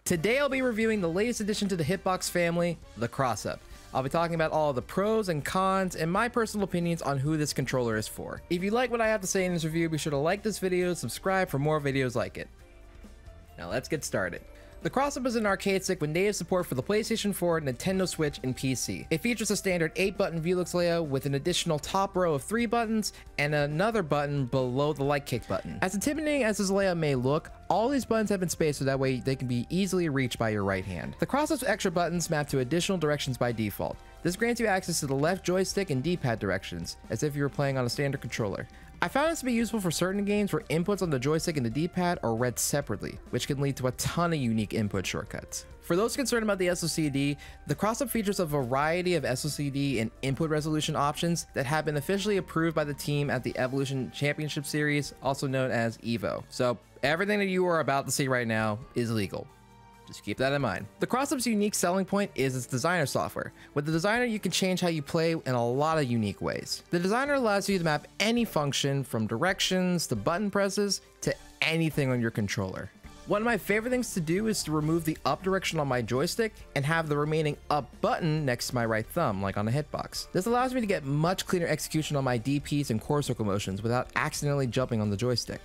Today I'll be reviewing the latest addition to the HitBox family, the CrossUp. I'll be talking about all the pros and cons and my personal opinions on who this controller is for. If you like what I have to say in this review, be sure to like this video, subscribe for more videos like it. Now let's get started. The CrossUp is an arcade stick with native support for the PlayStation 4, Nintendo Switch, and PC. It features a standard 8-button VLux layout with an additional top row of 3 buttons and another button below the light kick button. As intimidating as this layout may look, all these buttons have been spaced so that way they can be easily reached by your right hand. The CrossUp's extra buttons map to additional directions by default. This grants you access to the left joystick and D-pad directions, as if you were playing on a standard controller. I found this to be useful for certain games where inputs on the joystick and the D-pad are read separately, which can lead to a ton of unique input shortcuts. For those concerned about the SOCD, the CrossUp features a variety of SOCD and input resolution options that have been officially approved by the team at the Evolution Championship Series, also known as EVO. So everything that you are about to see right now is legal. Just keep that in mind. The CrossUp's unique selling point is its designer software. With the designer, you can change how you play in a lot of unique ways. The designer allows you to map any function from directions to button presses to anything on your controller. One of my favorite things to do is to remove the up direction on my joystick and have the remaining up button next to my right thumb, like on a hitbox. This allows me to get much cleaner execution on my DPs and core circle motions without accidentally jumping on the joystick.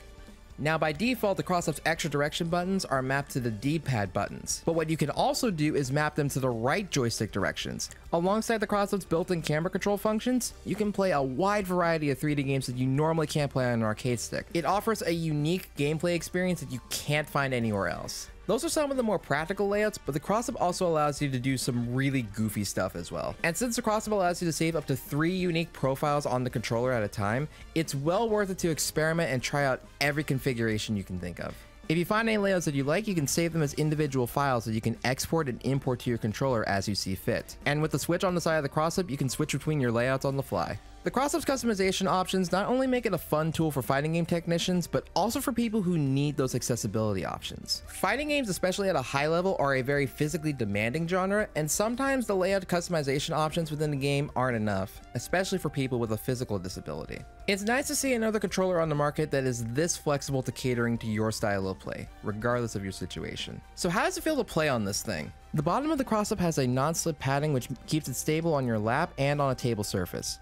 Now by default, the CrossUp's extra direction buttons are mapped to the D-pad buttons, but what you can also do is map them to the right joystick directions. Alongside the CrossUp's built-in camera control functions, you can play a wide variety of 3D games that you normally can't play on an arcade stick. It offers a unique gameplay experience that you can't find anywhere else. Those are some of the more practical layouts, but the CrossUp also allows you to do some really goofy stuff as well. And since the CrossUp allows you to save up to 3 unique profiles on the controller at a time, it's well worth it to experiment and try out every configuration you can think of. If you find any layouts that you like, you can save them as individual files that you can export and import to your controller as you see fit. And with the switch on the side of the CrossUp, you can switch between your layouts on the fly. The CrossUp's customization options not only make it a fun tool for fighting game technicians, but also for people who need those accessibility options. Fighting games, especially at a high level, are a very physically demanding genre, and sometimes the layout customization options within the game aren't enough, especially for people with a physical disability. It's nice to see another controller on the market that is this flexible to catering to your style of play, regardless of your situation. So how does it feel to play on this thing? The bottom of the CrossUp has a non-slip padding which keeps it stable on your lap and on a table surface.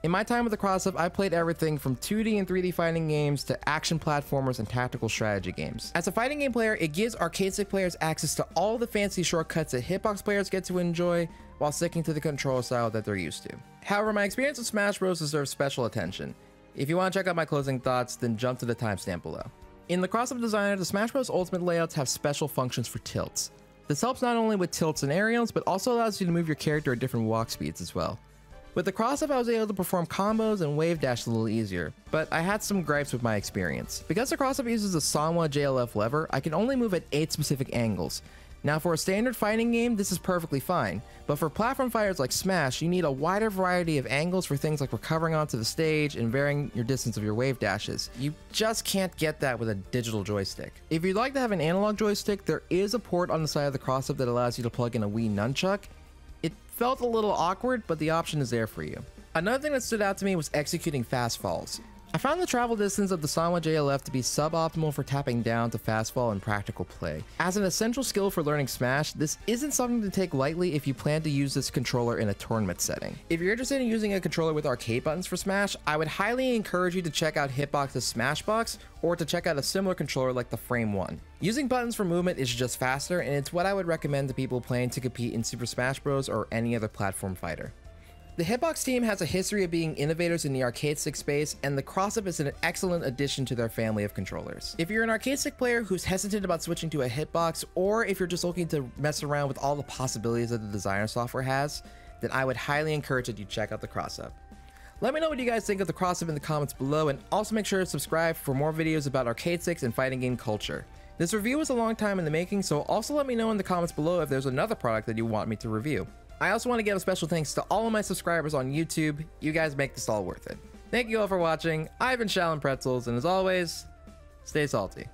In my time with the CrossUp, I played everything from 2D and 3D fighting games to action platformers and tactical strategy games. As a fighting game player, it gives arcade stick players access to all the fancy shortcuts that hitbox players get to enjoy while sticking to the control style that they're used to. However, my experience with Smash Bros. Deserves special attention. If you want to check out my closing thoughts, then jump to the timestamp below. In the CrossUp Designer, the Smash Bros. Ultimate layouts have special functions for tilts. This helps not only with tilts and aerials, but also allows you to move your character at different walk speeds as well. With the CrossUp, I was able to perform combos and wave dash a little easier, but I had some gripes with my experience. Because the CrossUp uses the Sanwa JLF lever, I can only move at 8 specific angles. Now for a standard fighting game, this is perfectly fine, but for platform fighters like Smash, you need a wider variety of angles for things like recovering onto the stage and varying your distance of your wave dashes. You just can't get that with a digital joystick. If you'd like to have an analog joystick, there is a port on the side of the CrossUp that allows you to plug in a Wii nunchuck. It felt a little awkward, but the option is there for you. Another thing that stood out to me was executing fast falls. I found the travel distance of the Sanwa JLF to be suboptimal for tapping down to fast fall in practical play. As an essential skill for learning Smash, this isn't something to take lightly if you plan to use this controller in a tournament setting. If you're interested in using a controller with arcade buttons for Smash, I would highly encourage you to check out HitBox's Smashbox or to check out a similar controller like the Frame 1. Using buttons for movement is just faster, and it's what I would recommend to people planning to compete in Super Smash Bros. Or any other platform fighter. The HitBox team has a history of being innovators in the arcade stick space, and the CrossUp is an excellent addition to their family of controllers. If you're an arcade stick player who's hesitant about switching to a HitBox, or if you're just looking to mess around with all the possibilities that the designer software has, then I would highly encourage that you check out the CrossUp. Let me know what you guys think of the CrossUp in the comments below, and also make sure to subscribe for more videos about arcade sticks and fighting game culture. This review was a long time in the making, so also let me know in the comments below if there's another product that you want me to review. I also want to give a special thanks to all of my subscribers on YouTube. You guys make this all worth it. Thank you all for watching. I've been ShaolinPretzels, and as always, stay salty.